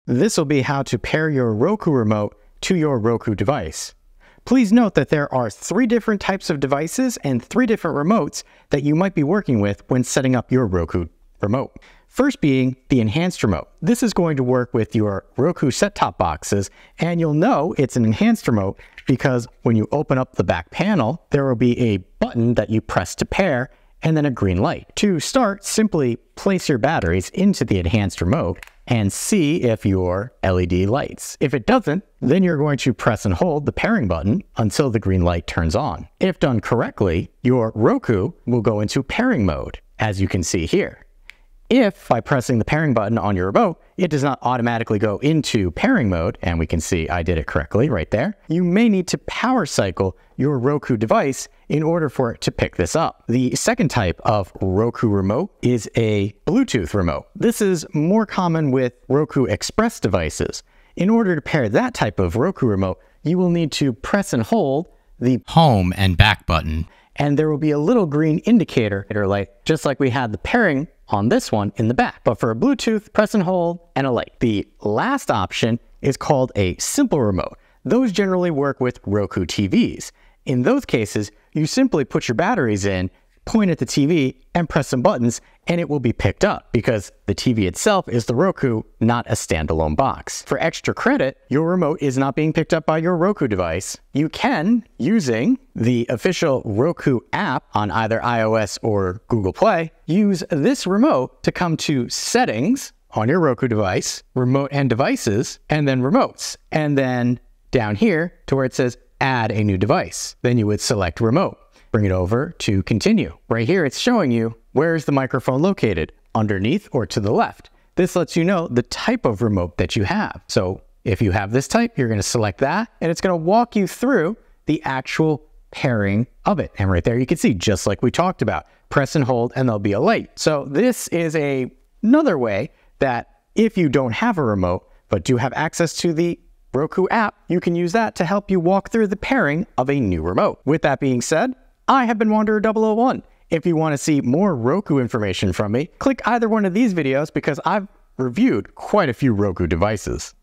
This will be how to pair your Roku remote to your Roku device. Please note that there are 3 different types of devices and 3 different remotes that you might be working with when setting up your Roku remote. First being the enhanced remote. This is going to work with your Roku set-top boxes, and you'll know it's an enhanced remote because when you open up the back panel, there will be a button that you press to pair and then a green light. To start, simply place your batteries into the enhanced remote and see if your LED lights. If it doesn't, then you're going to press and hold the pairing button until the green light turns on. If done correctly, your Roku will go into pairing mode, as you can see here. If, by pressing the pairing button on your remote, it does not automatically go into pairing mode, and we can see I did it correctly right there, you may need to power cycle your Roku device in order for it to pick this up. The second type of Roku remote is a Bluetooth remote. This is more common with Roku Express devices. In order to pair that type of Roku remote, you will need to press and hold the home and back button, and there will be a little green indicator light, just like we had the pairing on this one in the back. But for a Bluetooth, press and hold and a light. The last option is called a simple remote. Those generally work with Roku TVs. In those cases, you simply put your batteries in, point at the TV, and press some buttons, and it will be picked up because the TV itself is the Roku, not a standalone box. For extra credit, your remote is not being picked up by your Roku device. You can, using the official Roku app on either iOS or Google Play, use this remote to come to Settings on your Roku device, Remote and Devices, and then Remotes. And then down here to where it says Add a new device. Then you would select Remote. Bring it over to Continue. Right here, it's showing you where is the microphone located, underneath or to the left. This lets you know the type of remote that you have. So if you have this type, you're going to select that, and it's going to walk you through the actual pairing of it. And right there, you can see, just like we talked about, press and hold, and there'll be a light. So this is another way that if you don't have a remote, but do have access to the Roku app, you can use that to help you walk through the pairing of a new remote. With that being said, I have been Wanderer 001. If you want to see more Roku information from me, click either one of these videos because I've reviewed quite a few Roku devices.